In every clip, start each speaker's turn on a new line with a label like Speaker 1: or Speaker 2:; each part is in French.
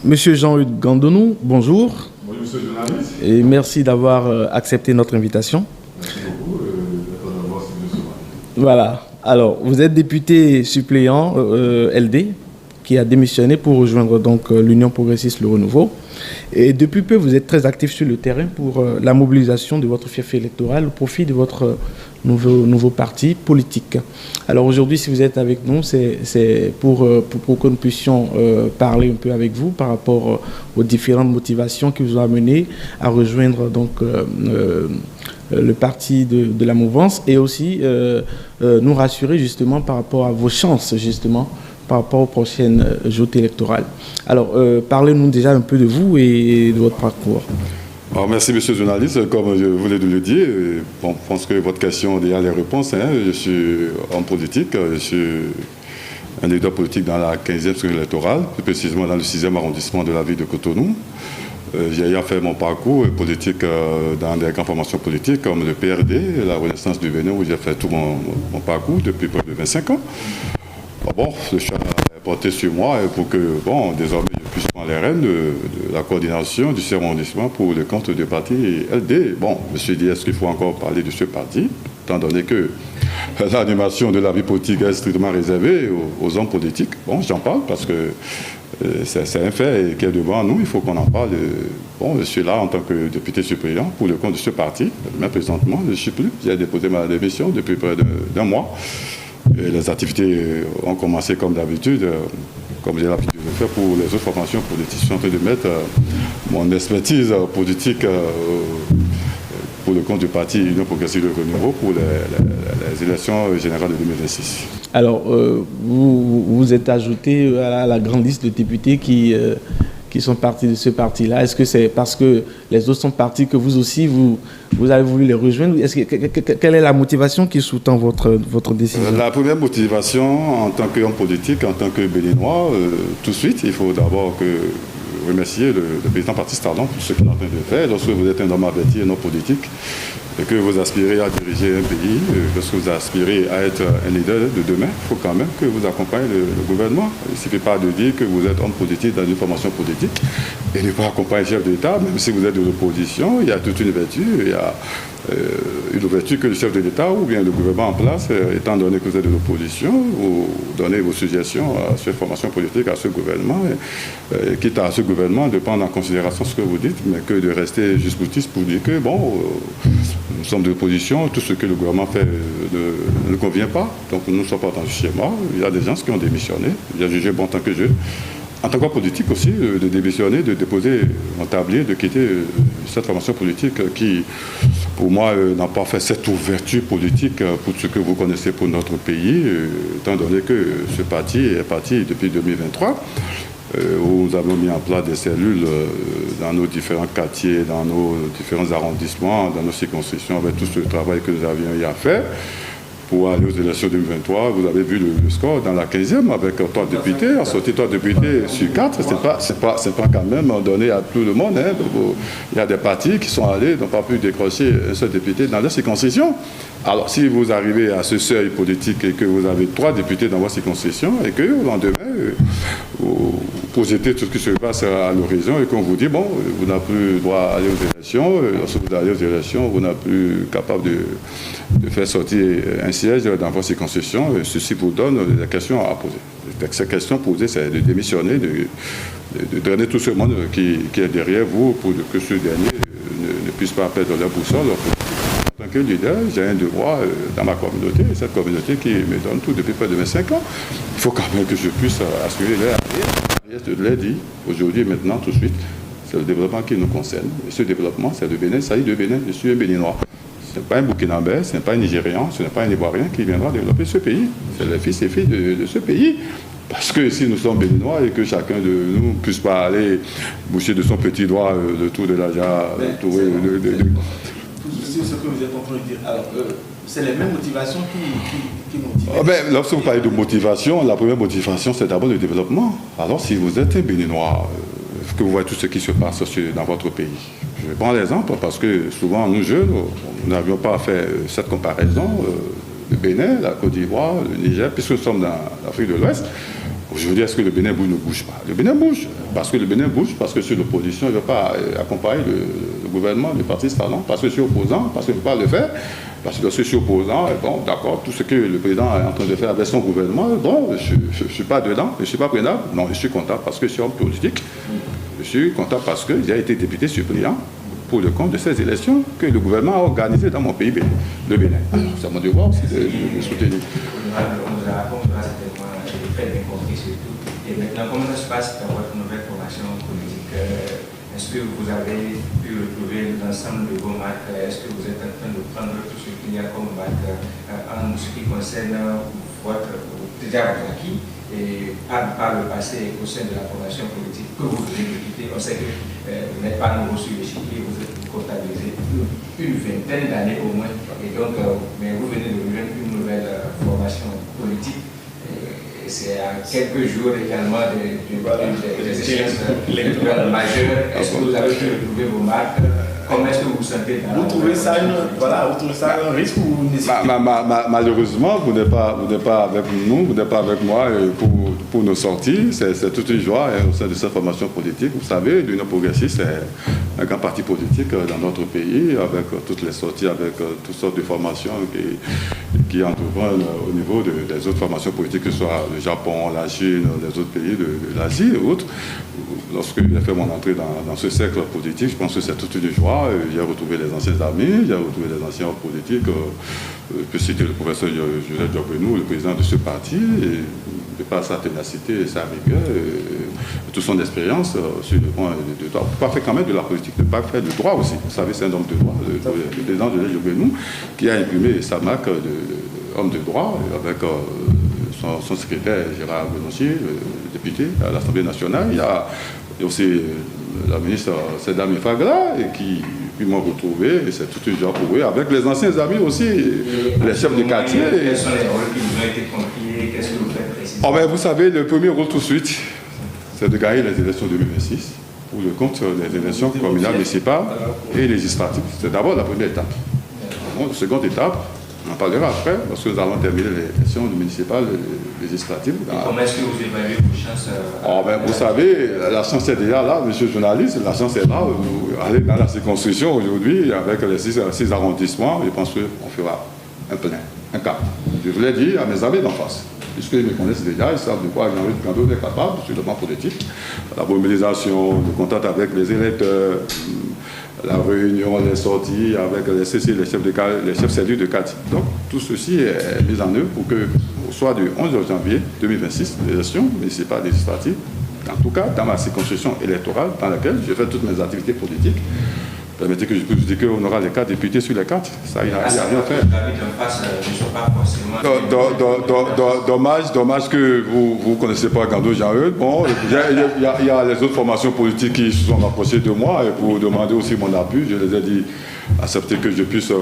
Speaker 1: Monsieur Jean-Hugues Gandonou, bonjour.
Speaker 2: Bonjour, monsieur le journaliste.
Speaker 1: Et merci d'avoir accepté notre invitation.
Speaker 2: Merci beaucoup d'être d'avoir ce soir.
Speaker 1: Voilà. Alors, vous êtes député suppléant LD qui a démissionné pour rejoindre donc l'Union progressiste Le Renouveau. Et depuis peu, vous êtes très actif sur le terrain pour la mobilisation de votre fief électoral au profit de votre nouveau parti politique. Alors aujourd'hui, si vous êtes avec nous, c'est pour que nous puissions parler un peu avec vous par rapport aux différentes motivations qui vous ont amené à rejoindre donc le parti de la mouvance et aussi nous rassurer justement par rapport à vos chances justement par rapport aux prochaines joutes électorales. Alors, parlez-nous déjà un peu de vous et de votre parcours.
Speaker 2: Alors, merci, monsieur le journaliste. Comme je voulais le dire, je pense que votre question a déjà les réponses. Je suis homme politique, je suis un leader politique dans la 15e circonscription électorale, plus précisément dans le 6e arrondissement de la ville de Cotonou. J'ai fait mon parcours politique dans des grandes formations politiques comme le PRD, la Renaissance du Bénin, où j'ai fait tout mon parcours depuis près de 25 ans. Bon, le choix est porté sur moi pour que, désormais, je puisse prendre les rênes de la coordination du 6e arrondissement pour le compte du parti LD. Bon, je me suis dit, est-ce qu'il faut encore parler de ce parti, étant donné que l'animation de la vie politique est strictement réservée aux hommes politiques. Bon, j'en parle parce que c'est un fait qui est devant nous, il faut qu'on en parle. Bon, je suis là en tant que député suppléant pour le compte de ce parti, mais présentement, je ne suis plus. J'ai déposé ma démission depuis près d'un mois. Et les activités ont commencé comme d'habitude, comme j'ai l'habitude de le faire pour les autres formations politiques. Je suis en train de mettre mon expertise politique pour le compte du parti Union progressiste de Renouveau pour les élections générales de 2026. Alors,
Speaker 1: vous êtes ajouté à la grande liste de députés qui sont partis de ce parti-là. Est-ce que c'est parce que les autres sont partis que vous aussi, vous avez voulu les rejoindre? Quelle est la motivation qui sous-tend votre décision?
Speaker 2: La première motivation, en tant qu'homme politique, en tant que Béninois, tout de suite, il faut d'abord remercier le président Baptiste Talon pour ce qu'il est en train de faire. Lorsque vous êtes un homme averti, un homme politique, et que vous aspirez à diriger un pays, lorsque vous aspirez à être un leader de demain, il faut quand même que vous accompagnez le gouvernement. Il ne suffit pas de dire que vous êtes homme politique dans une formation politique et ne pas accompagner le chef d'État, même si vous êtes de l'opposition, il y a toute une ouverture, il y a une ouverture que le chef de l'État ou bien le gouvernement en place, étant donné que vous êtes de l'opposition, vous donnez vos suggestions à cette formation politique, à ce gouvernement, et quitte à ce gouvernement de prendre en considération ce que vous dites, mais que de rester juste boutiste pour dire que, nous sommes de l'opposition, tout ce que le gouvernement fait ne convient pas, donc nous ne sommes pas dans le schéma. Il y a des gens qui ont démissionné, j'ai jugé bon en tant que jeune. En tant que politique aussi, de démissionner, de déposer mon tablier, de quitter cette formation politique qui, pour moi, n'a pas fait cette ouverture politique pour ce que vous connaissez pour notre pays, étant donné que ce parti est parti depuis 2023, où nous avons mis en place des cellules dans nos différents quartiers, dans nos différents arrondissements, dans nos circonscriptions, avec tout ce travail que nous avions eu à faire. Pour aller aux élections 2023, vous avez vu le score dans la 15e avec 3 députés, en sortie 3 députés sur 4, c'est pas quand même donné à tout le monde. Donc, il y a des partis qui sont allés, n'ont pas pu décrocher un seul député dans leur circonscription. Alors si vous arrivez à ce seuil politique et que vous avez 3 députés dans votre circonscription et que au lendemain, vous projetez tout ce qui se passe à l'horizon et qu'on vous dit, vous n'avez plus droit à aller aux élections, lorsque vous allez aux élections, vous n'êtes plus capable de faire sortir un siège dans votre circonscription, ceci vous donne des questions à poser. Ces questions posées, c'est de démissionner, de drainer tout ce monde qui est derrière vous pour que ce dernier ne puisse pas perdre leur boussole. En tant que leader, j'ai un devoir dans ma communauté, cette communauté qui me donne tout depuis près de 25 ans. Il faut quand même que je puisse assurer leur avenir. Je l'ai dit aujourd'hui et maintenant, tout de suite, c'est le développement qui nous concerne. Et ce développement, c'est le Bénin, ça y est, de Bénin, je suis un Béninois. Ce n'est pas un Burkinabé, ce n'est pas un Nigérian, ce n'est pas un Ivoirien qui viendra développer ce pays. C'est les fils et filles de ce pays. Parce que si nous sommes béninois et que chacun de nous ne puisse pas aller boucher de son petit doigt le tour de la jarre,
Speaker 1: c'est ce que vous êtes en train de dire. Alors, c'est les mêmes motivations qui motivent.
Speaker 2: Lorsque vous parlez de motivation, la première motivation, c'est d'abord le développement. Alors, si vous êtes un Béninois, que vous voyez tout ce qui se passe dans votre pays. Je prends l'exemple parce que souvent, nous jeunes, nous n'avions pas fait cette comparaison. Le Bénin, la Côte d'Ivoire, le Niger, puisque nous sommes dans l'Afrique de l'Ouest, Aujourd'hui, est-ce que le Bénin bouge ou ne bouge pas? Le Bénin bouge, parce que le Bénin bouge, parce que sur l'opposition, il ne veut pas accompagner le gouvernement, le parti Talon, parce que je suis opposant, parce que je ne veux pas le faire, parce que je suis opposant, et bon, d'accord, tout ce que le président est en train de faire avec son gouvernement, bon, je ne suis pas dedans, je ne suis pas prenable, non, je suis content parce que je suis homme politique, je suis content parce que j'ai été député suppléant pour le compte de ces élections que le gouvernement a organisées dans mon pays, le Bénin. Alors, c'est à mon devoir aussi de soutenir.
Speaker 3: Très bien compris surtout. Et maintenant, comment ça se passe dans votre nouvelle formation politique? Est-ce que vous avez pu retrouver l'ensemble de vos marques? Est-ce que vous êtes en train de prendre tout ce qu'il y a comme marque en ce qui concerne votre acquis et par le passé au sein de la formation politique que vous venez de quitter? On sait que vous n'êtes pas nouveau sur l'échiquier, vous êtes comptabilisé une vingtaine d'années au moins. Et donc, mais vous venez de rejoindre une nouvelle formation politique. C'est à quelques jours également des échéances électorales majeures. Est-ce que vous avez pu retrouver vos marques? Comment est-ce que vous vous sentez dans
Speaker 1: vous trouvez ça un risque ou une
Speaker 2: malheureusement, vous n'êtes pas avec nous, vous n'êtes pas avec moi pour nos sorties. C'est toute une joie au sein de cette formation politique. Vous savez, l'Union progressiste, c'est un grand parti politique dans notre pays, avec toutes les sorties, avec toutes sortes de formations qui entreprennent au niveau des autres formations politiques, que ce soit le Japon, la Chine, les autres pays de l'Asie et autres. Lorsque j'ai fait mon entrée dans ce cercle politique, je pense que c'est toute une joie. J'ai retrouvé les anciens amis, j'ai retrouvé les anciens politiques. Je peux citer le professeur Joseph Diogbenou, le président de ce parti, et de par sa ténacité et sa rigueur, toute son expérience sur le point de droit. Pas fait quand même de la politique, ne pas faire de droit aussi. Vous savez, c'est un homme de droit, le président Joseph Diogbenou, qui a imprimé sa marque d'homme de droit avec son secrétaire Gérard Benoît, député à l'Assemblée nationale. Il y a aussi la ministre Seda Mifagla qui m'ont retrouvé, et c'est toute une joie pour eux, avec les anciens amis aussi, les chefs de quartier.
Speaker 3: Quels sont les rôles qui vous ont été confiés? Qu'est-ce que vous faites précisément?
Speaker 2: Vous savez, le premier rôle tout de suite, c'est de gagner les élections 2026 pour le compte des élections communales, municipales et législatives. C'est d'abord la première étape. La seconde étape, on en parlera après, parce que nous allons terminer les élections municipales et législatives.
Speaker 3: Et comment est-ce que vous évaluez vos chances?
Speaker 2: Vous savez, la chance est déjà là, monsieur le journaliste, la chance est là. Vous allez dans la circonscription aujourd'hui, avec les 6 arrondissements, je pense qu'on fera un plein, un cap. Je voulais dire à mes amis d'en face, puisqu'ils me connaissent déjà, ils savent de quoi Jean-Luc Gando est capable sur le plan politique. La mobilisation, le contact avec les électeurs, la réunion, les sorties avec les CC, les chefs cellules de quartier. Donc, tout ceci est mis en œuvre pour que, au soir du 11 janvier 2026, l'élection municipale législative, en tout cas dans ma circonscription électorale, dans laquelle je fais toutes mes activités politiques, permettez que je puisse dire qu'on aura les 4 députés sur les 4. Ça, il n'y a rien à faire. Dommage que vous ne connaissez pas Gando Jean-Eudes. Bon, il y a les autres formations politiques qui se sont rapprochées de moi et pour demander aussi mon appui. Je les ai dit accepter que je puisse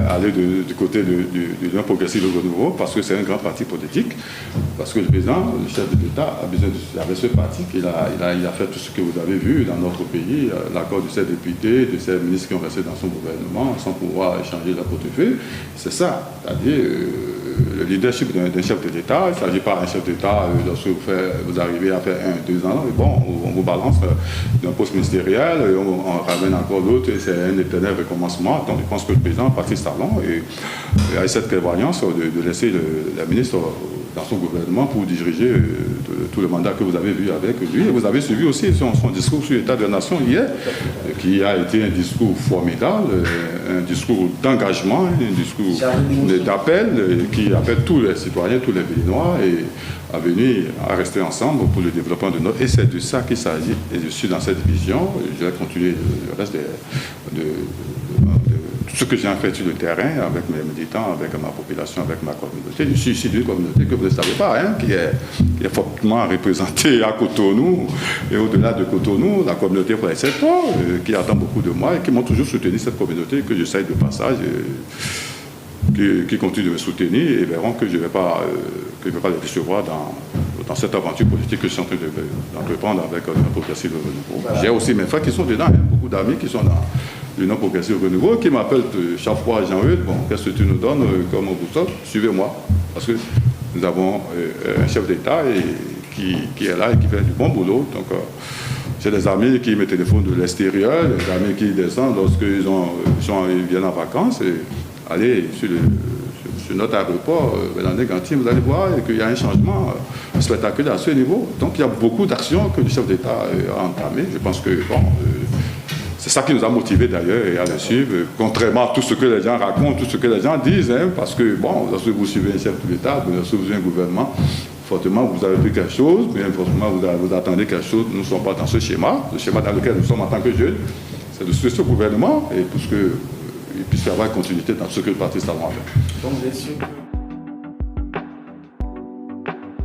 Speaker 2: aller du côté de l'Union progressiste de renouveau, parce que c'est un grand parti politique, parce que le président, le chef de l'État, a besoin avec ce parti qu'il a fait tout ce que vous avez vu dans notre pays, l'accord de ses députés, de ses ministres qui ont resté dans son gouvernement sans pouvoir échanger leur portefeuille. C'est ça, c'est-à-dire le leadership d'un chef de l'État. Il ne s'agit pas d'un chef d'État, lorsque vous arrivez à faire 1, 2 ans, et bon, on vous balance d'un poste ministériel, et on ramène encore l'autre, et c'est un éternel recommencement. Donc je pense que le président, Patrice Talon, a cette prévoyance de laisser la ministre dans son gouvernement pour diriger tout le mandat que vous avez vu avec lui. Et vous avez suivi aussi son discours sur l'état de la nation hier, qui a été un discours formidable, un discours d'engagement, un discours d'appel, qui appelle tous les citoyens, tous les Béninois à venir, à rester ensemble pour le développement de notre... Et c'est de ça qu'il s'agit. Et je suis dans cette vision. Je vais continuer le reste de tout ce que j'ai fait sur le terrain, avec mes militants, avec ma population, avec ma communauté. Je suis ici d'une communauté que vous ne savez pas, qui est fortement représentée à Cotonou et au-delà de Cotonou, la communauté française, qui attend beaucoup de moi et qui m'ont toujours soutenu, cette communauté que j'essaye de passage, qui continue de me soutenir et verront que je ne vais pas les décevoir dans cette aventure politique que je suis en train d'entreprendre avec l'Union progressive de renouveau. J'ai aussi mes frères qui sont dedans, beaucoup d'amis qui sont dans l'Union progressive de renouveau, qui m'appellent chaque fois Jean-Eudes, bon, qu'est-ce que tu nous donnes comme bouton? Suivez-moi, parce que nous avons un chef d'État qui est là et qui fait du bon boulot. Donc, j'ai des amis qui me téléphonent de l'extérieur, des amis qui descendent lorsqu'ils ils viennent en vacances. Et allez sur notre aéroport, dans les Gantines, vous allez voir qu'il y a un changement spectaculaire à ce niveau. Donc, il y a beaucoup d'actions que le chef d'État a entamées. Je pense que, c'est ça qui nous a motivés d'ailleurs à le suivre, contrairement à tout ce que les gens racontent, tout ce que les gens disent, parce que, lorsque vous suivez un chef d'État, lorsque vous suivez un gouvernement, fortement vous avez vu quelque chose, bien forcément vous attendez quelque chose. Nous ne sommes pas dans ce schéma, le schéma dans lequel nous sommes en tant que jeunes, c'est de suivre ce gouvernement et pour qu'il puisse y avoir une continuité dans ce que le Parti Talon a fait.
Speaker 1: Donc, bien sûr.